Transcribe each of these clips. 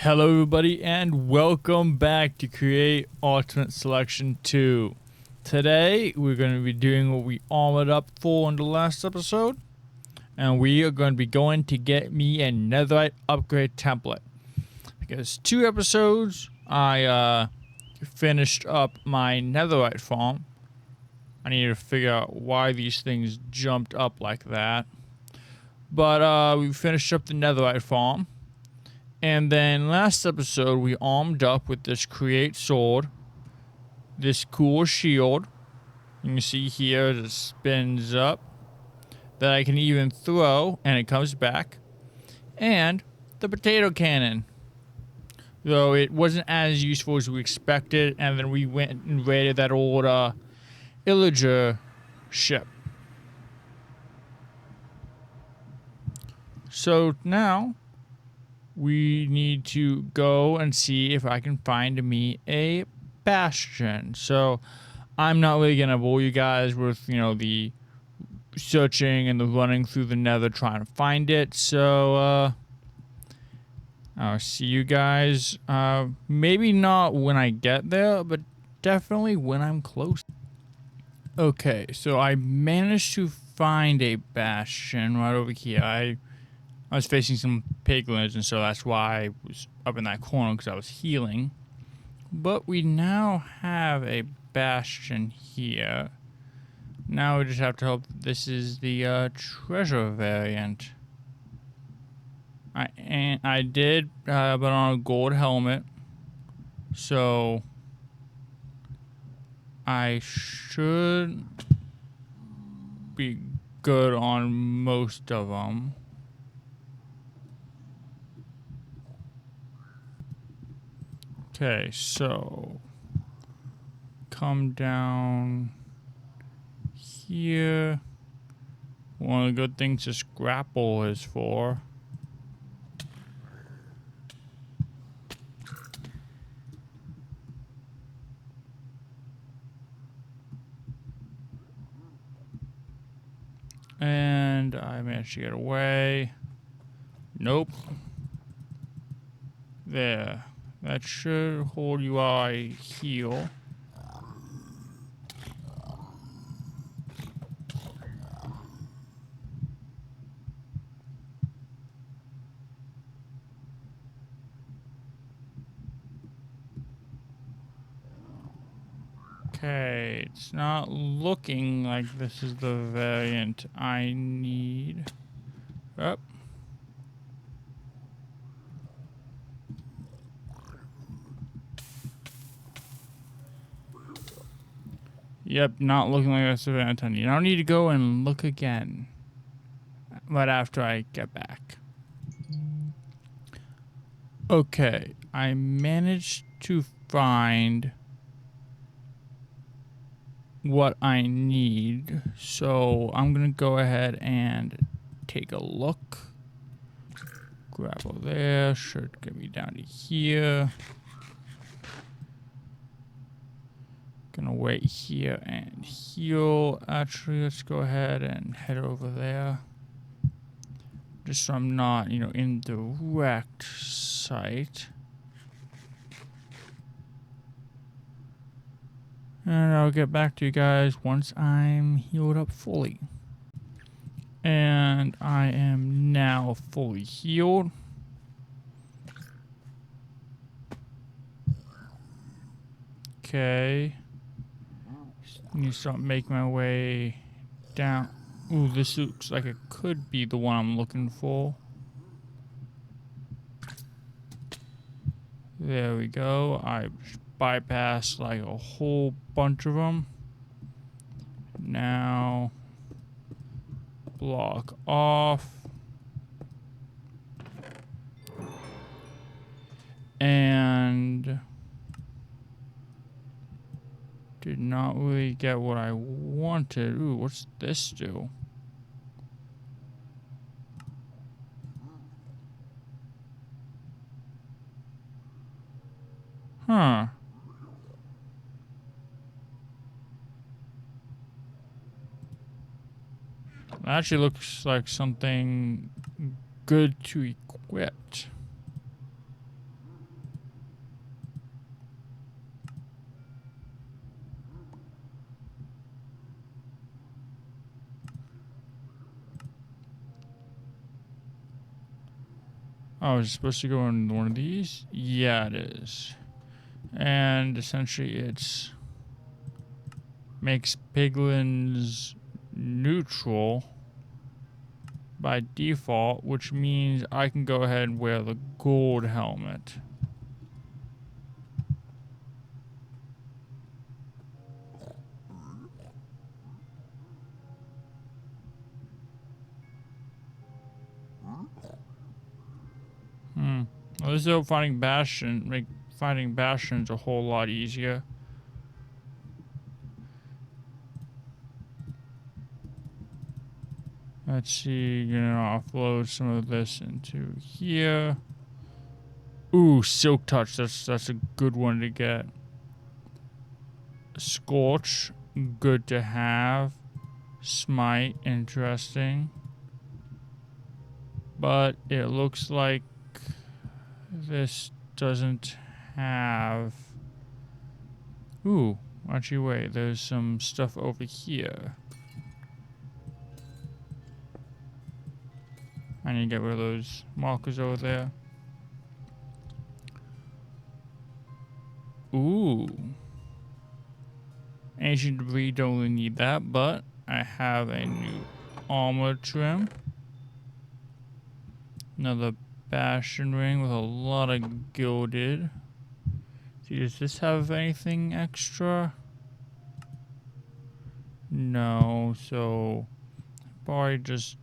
Hello everybody and welcome back to Create Alternate Selection 2. Today we're going to be doing what we armored up for in the last episode. And we are going to be going to get me a netherite upgrade template. Because 2 episodes I finished up my netherite farm. I need to figure out why these things jumped up like that. But we finished up the netherite farm. And then last episode, we armed up with this create sword, this cool shield. You can see here it spins up, that I can even throw, and it comes back. And the potato cannon, though it wasn't as useful as we expected. And then we went and raided that old Illager ship. So now we need to go and see if I can find me a bastion. So I'm not really going to bore you guys with, the searching and the running through the nether trying to find it. So I'll see you guys. Maybe not when I get there, but definitely when I'm close. Okay, so I managed to find a bastion right over here. I was facing some piglins, and so that's why I was up in that corner, because I was healing. But we now have a bastion here. Now we just have to hope that this is the treasure variant. I did put on a gold helmet, so I should be good on most of them. Okay, so come down here. One of the good things this grapple is for. And I managed to get away. Nope. There. That should hold you while I heal. Okay, it's not looking like this is the variant I need. Up. Yep, not looking like that's the variant I need. I don't need to go and look again. But after I get back. Okay, I managed to find what I need, so I'm gonna go ahead and take a look. Grapple there, should get me down to here. Gonna wait here and heal. Actually, let's go ahead and head over there. Just so I'm not, in direct sight. And I'll get back to you guys once I'm healed up fully. And I am now fully healed. Okay. Need to start making my way down. Ooh, this looks like it could be the one I'm looking for. There we go. I bypassed like a whole bunch of them. Now, block off. And did not really get what I wanted. Ooh, what's this do? Huh. That actually looks like something good to equip. Oh, is it supposed to go in one of these? Yeah, it is. And essentially it's makes piglins neutral by default, which means I can go ahead and wear the gold helmet. Well, this is finding Bastion's a whole lot easier. Let's see, offload some of this into here. Ooh, Silk Touch, that's a good one to get. Scorch, good to have. Smite, interesting. But it looks like this doesn't have... Ooh, actually wait, there's some stuff over here. I need to get rid of those markers over there. Ooh. Ancient debris, don't really need that, but I have a new armor trim. Another Bastion ring with a lot of gilded. See, does this have anything extra? No, so probably just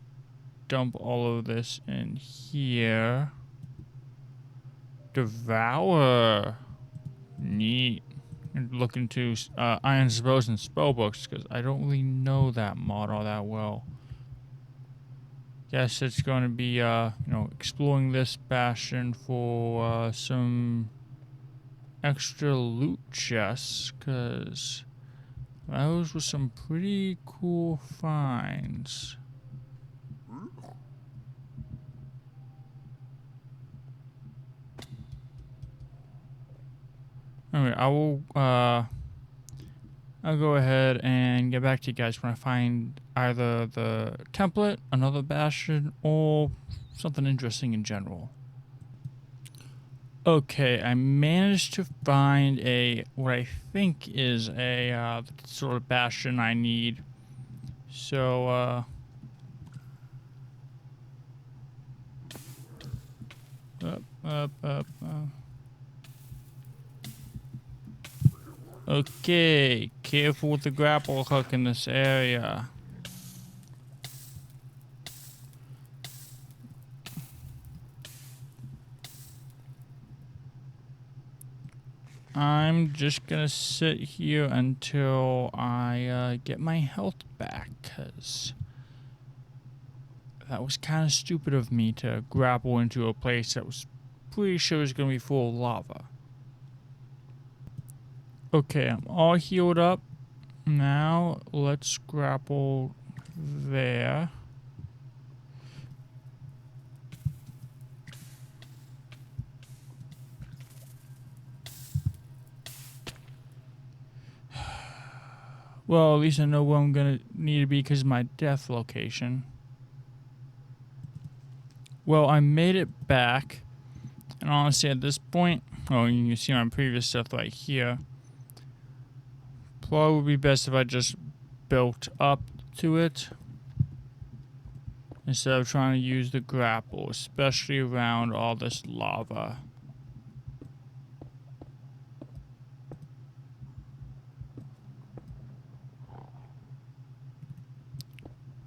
dump all of this in here. Devour. Neat. And look into Iron Spells and Spellbooks, because I don't really know that mod all that well. Guess it's going to be, exploring this Bastion for some extra loot chests, because those were some pretty cool finds. Anyway, I'll go ahead and get back to you guys when I find either the template, another Bastion, or something interesting in general. Okay, I managed to find what I think is a sort of Bastion I need. So, up. Okay, careful with the grapple hook in this area. I'm just gonna sit here until I get my health back, because that was kind of stupid of me to grapple into a place that was pretty sure was gonna be full of lava. Okay, I'm all healed up. Now, let's grapple there. Well, at least I know where I'm gonna need to be because of my death location. Well, I made it back. And honestly, at this point, oh, you can see my previous stuff right here. Probably would be best if I just built up to it instead of trying to use the grapple, especially around all this lava.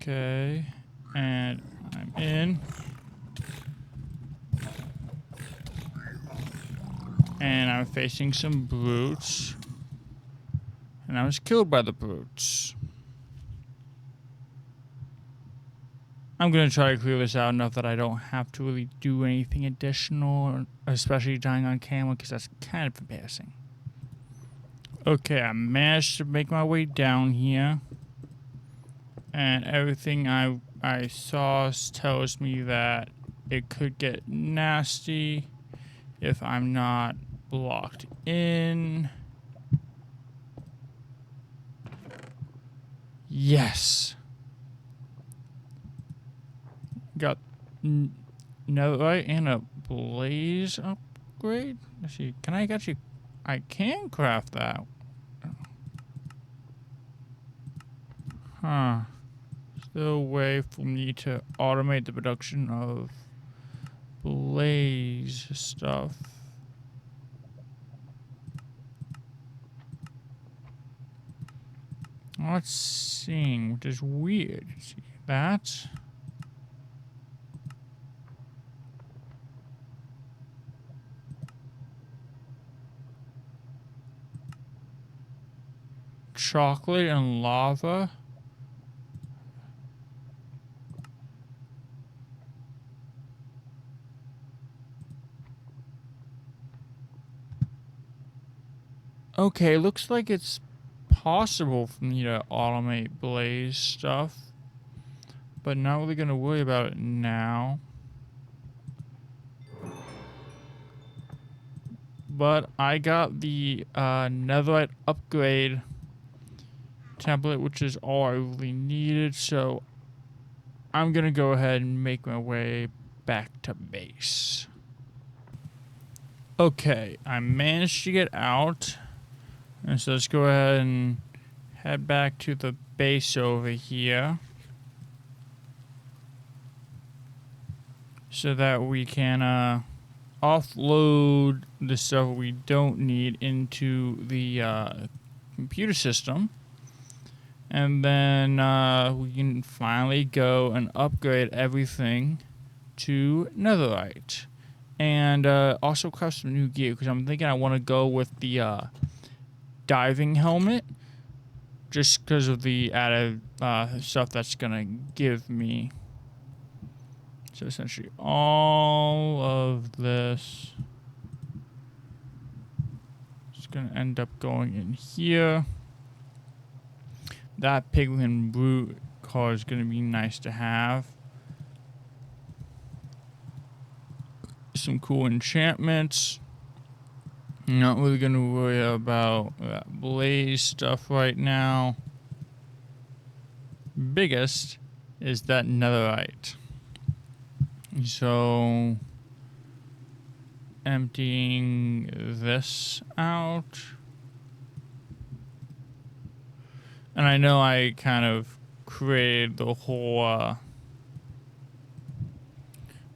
Okay, and I'm in. And I'm facing some brutes. And I was killed by the brutes. I'm going to try to clear this out enough that I don't have to really do anything additional, especially dying on camera, because that's kind of embarrassing. Okay, I managed to make my way down here. And everything I saw tells me that it could get nasty if I'm not blocked in. Yes. Got netherite and a blaze upgrade? Let's see. Can I actually? I can craft that. Huh. Still a way for me to automate the production of blaze stuff. Not seeing, which is weird. See that? Chocolate and lava. Okay, looks like it's possible for me to automate blaze stuff, but not really gonna worry about it now. But I got the netherite upgrade template, which is all I really needed, so I'm gonna go ahead and make my way back to base. Okay, I managed to get out, and so let's go ahead and head back to the base over here so that we can offload the stuff we don't need into the computer system, and then we can finally go and upgrade everything to netherite, and also craft some new gear, because I'm thinking I want to go with the diving helmet, just because of the added stuff that's gonna give me. So essentially all of this is gonna end up going in here. That piglin brute car is gonna be nice to have. Some cool enchantments. Not really gonna worry about that blaze stuff right now. Biggest is that netherite. So emptying this out. And I know I kind of created the whole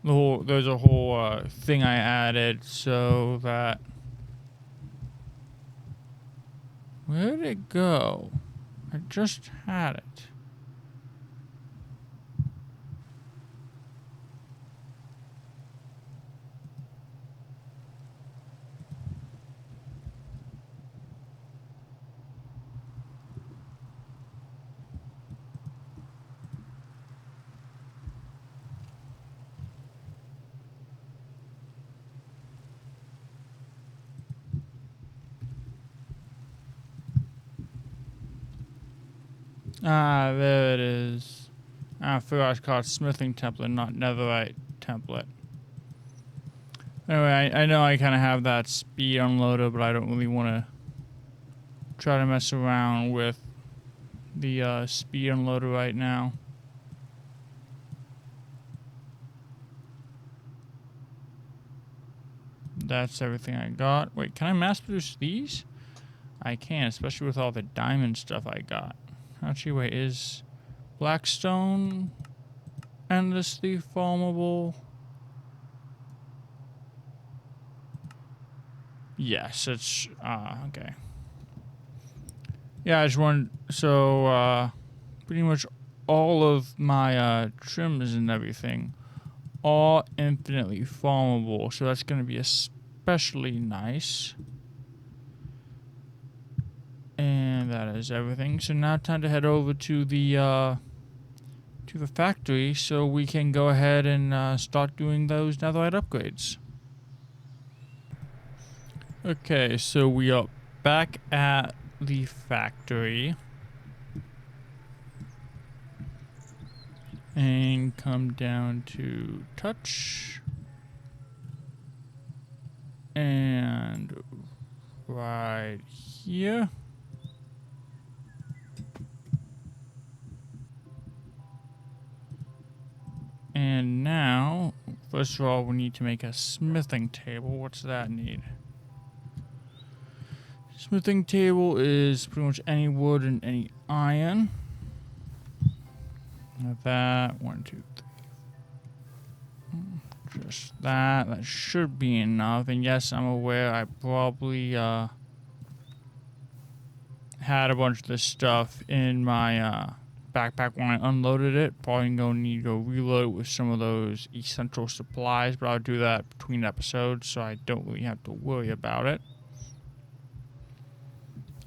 there's a whole thing I added so that, where did it go? I just had it. Ah, there it is. I forgot it's called smithing template, not netherite template. Anyway, I know I kind of have that speed unloaded, but I don't really want to try to mess around with the speed unloader right now. That's everything I got. Wait, can I mass produce these? I can, especially with all the diamond stuff I got. Actually, wait, is Blackstone endlessly farmable? Yes, it's, okay. Yeah, I just wanted, so, pretty much all of my, trims and everything, all infinitely farmable, so that's gonna be especially nice. And that is everything. So now time to head over to the factory so we can go ahead and start doing those netherite upgrades. Okay, so we are back at the factory. And come down to touch. And right here. first of all, we need to make a smithing table. What's that need? Smithing table is pretty much any wood and any iron. Like that. 1, 2, 3. Just that. That should be enough. And yes, I'm aware I probably had a bunch of this stuff in my backpack when I unloaded it. Probably gonna need to go reload it with some of those essential supplies, but I'll do that between episodes so I don't really have to worry about it.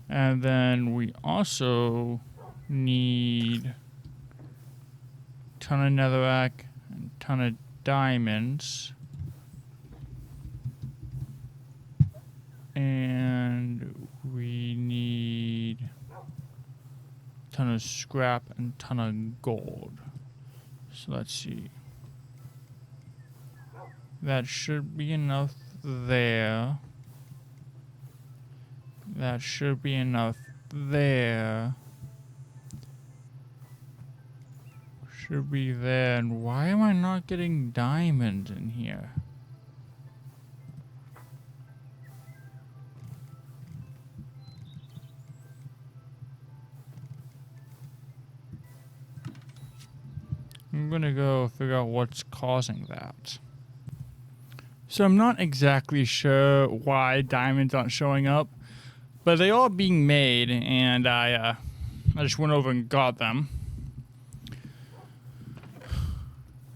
And then we also need a ton of netherrack and a ton of diamonds. And we need a ton of scrap and a ton of gold. So let's see. That should be enough there. That should be enough there. Should be there. And why am I not getting diamonds in here? I'm gonna go figure out what's causing that. So I'm not exactly sure why diamonds aren't showing up, but they are being made, and I just went over and got them.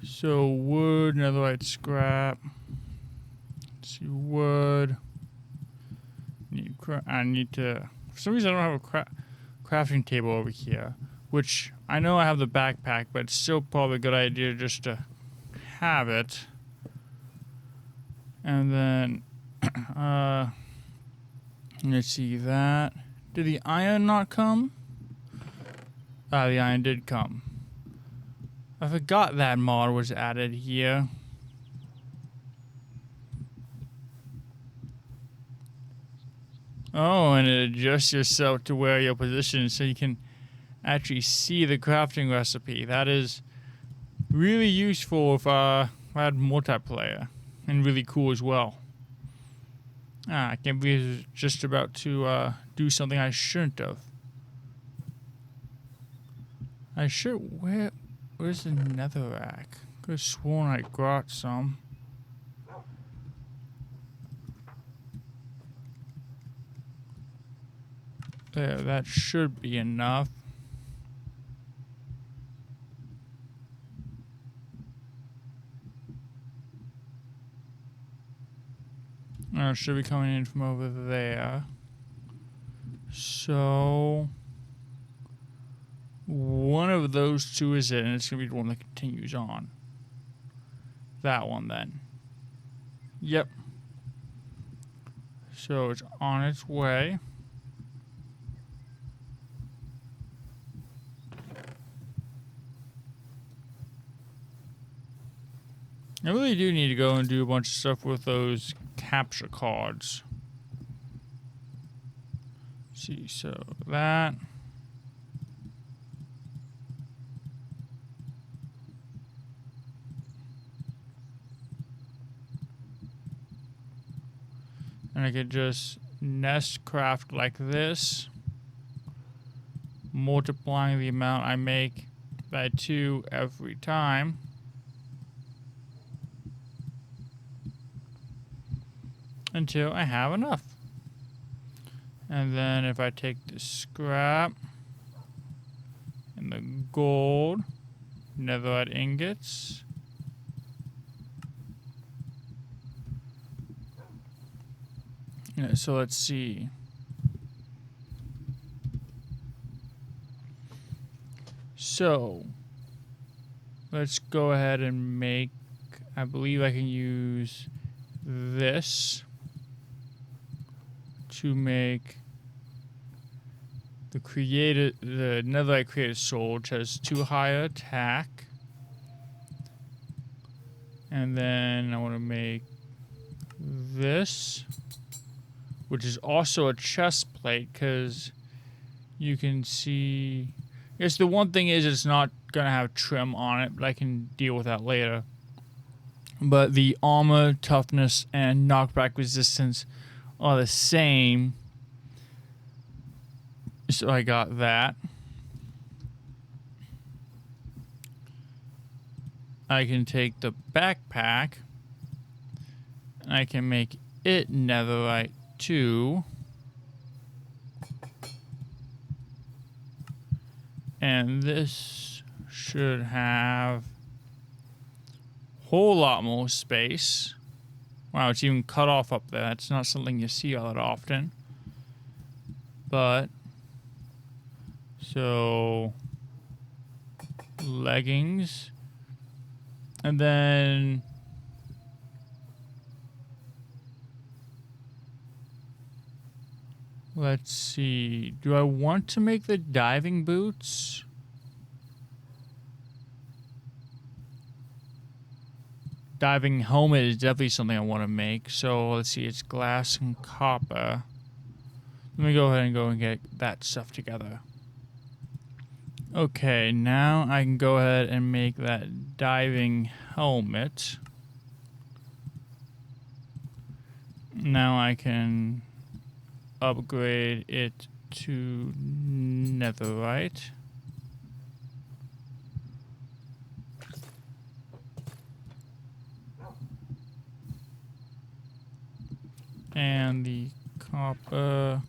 So wood, netherite, scrap. Let's see, wood. I need to. For some reason, I don't have a crafting table over here, which I know I have the backpack, but it's still probably a good idea just to have it. And then, let's see that. Did the iron not come? Ah, the iron did come. I forgot that mod was added here. Oh, and it adjusts yourself to where your position is so you can actually see the crafting recipe. That is really useful if I had multiplayer, and really cool as well. I can't believe it's just about to do something I shouldn't have. Where's the netherrack? Could have sworn I got some. There, that should be enough. It should be coming in from over there. So one of those two is it, and it's going to be the one that continues on. That one, then. Yep. So it's on its way. I really do need to go and do a bunch of stuff with those capture cards. Let's see, so that. And I could just nest craft like this, multiplying the amount I make by 2 every time. Until I have enough. And then if I take the scrap and the gold, netherite ingots, so let's see. So let's go ahead and make, I believe I can use this to make the netherite created soul, which has 2 higher attack. And then I want to make this, which is also a chest plate, because you can see, I guess the one thing is it's not going to have trim on it, but I can deal with that later. but the armor, toughness, and knockback resistance are the same. So I got that. I can take the backpack, and I can make it netherite too. And this should have a whole lot more space. Wow, it's even cut off up there. That's not something you see all that often. But, so, leggings. And then, let's see. Do I want to make the diving boots? Diving helmet is definitely something I want to make. So let's see, it's glass and copper. Let me go ahead and go and get that stuff together. Okay, now I can go ahead and make that diving helmet. Now I can upgrade it to netherite. And the copper,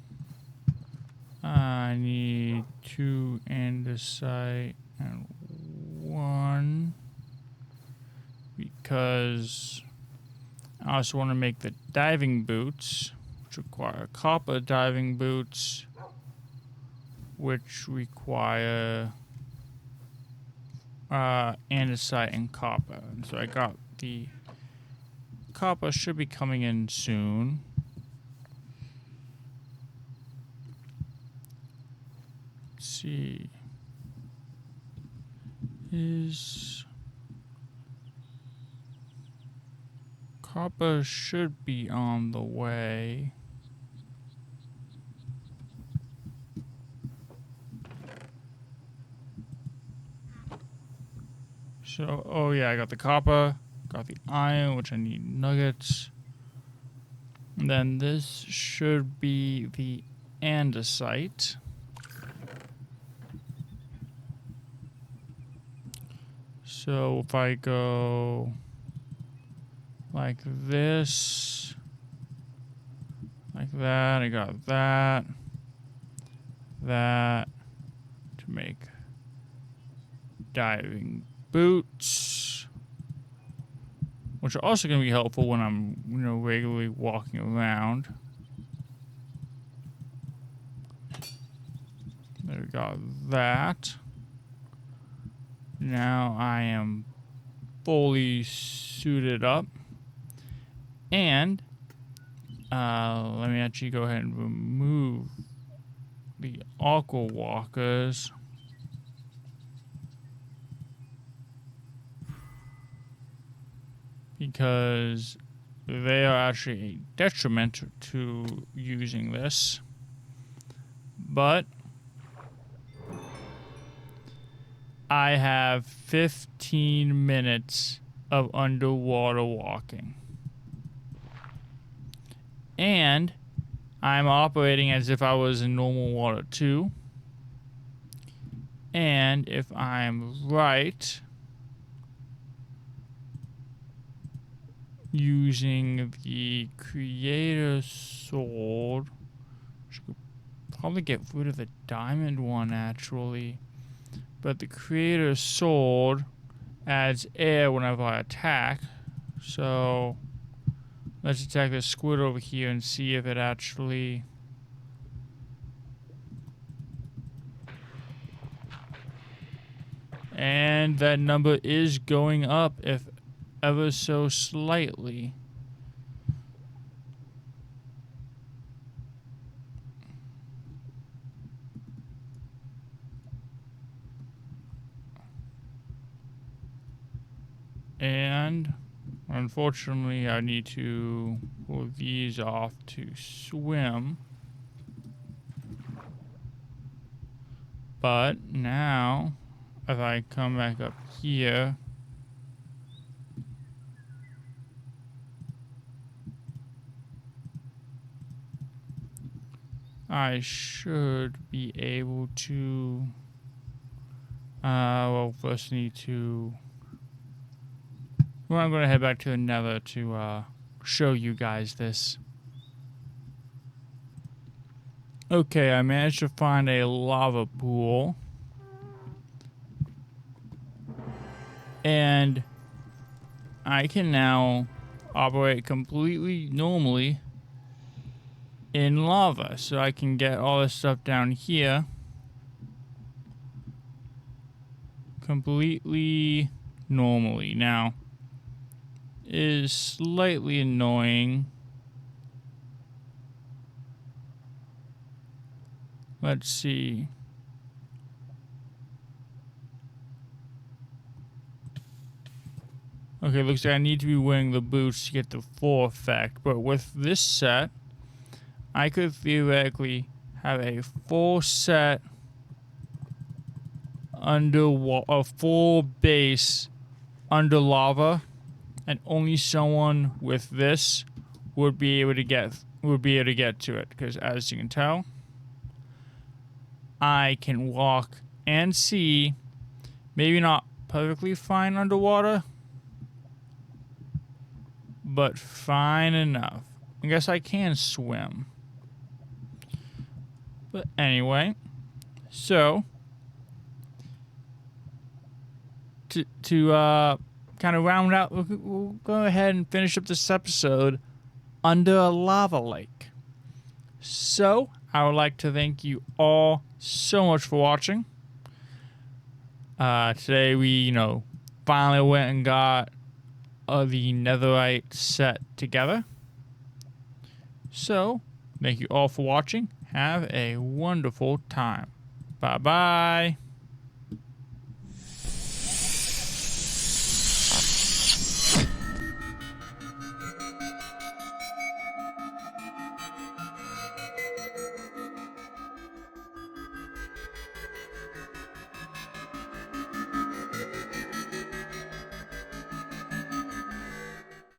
I need 2 andesite and 1 because I also want to make the diving boots, which require copper diving boots, which require andesite and copper. And so I got the copper, should be coming in soon. Let's see. Is copper should be on the way. So, oh yeah, I got the copper, got the iron, which I need nuggets. And then this should be the andesite. So if I go like this, like that, I got that, that to make diving boots, which are also going to be helpful when I'm, regularly walking around. There we got that. Now I am fully suited up. And let me actually go ahead and remove the aqua walkers. Because they are actually a detriment to using this. But I have 15 minutes of underwater walking. And I'm operating as if I was in normal water too. And if I'm right, using the creator sword, which could probably get rid of the diamond one actually. But the creator sword adds air whenever I attack. So let's attack this squid over here and see if it actually... And that number is going up, if ever so slightly. And unfortunately, I need to pull these off to swim. But now, if I come back up here, I should be able to... well, first I need to... Well, I'm going to head back to the Nether to show you guys this. Okay, I managed to find a lava pool. And I can now operate completely normally in lava. So I can get all this stuff down here completely normally. Now, it is slightly annoying. Let's see. Okay, looks like I need to be wearing the boots to get the full effect. But with this set, I could theoretically have a full set a full base under lava, and only someone with this would be able to get to it. Because as you can tell, I can walk and see, maybe not perfectly fine underwater, but fine enough. I guess I can swim. But anyway, so to kind of round out, we'll go ahead and finish up this episode under a lava lake. So I would like to thank you all so much for watching. Today we, finally went and got the netherite set together. So thank you all for watching. Have a wonderful time. Bye-bye.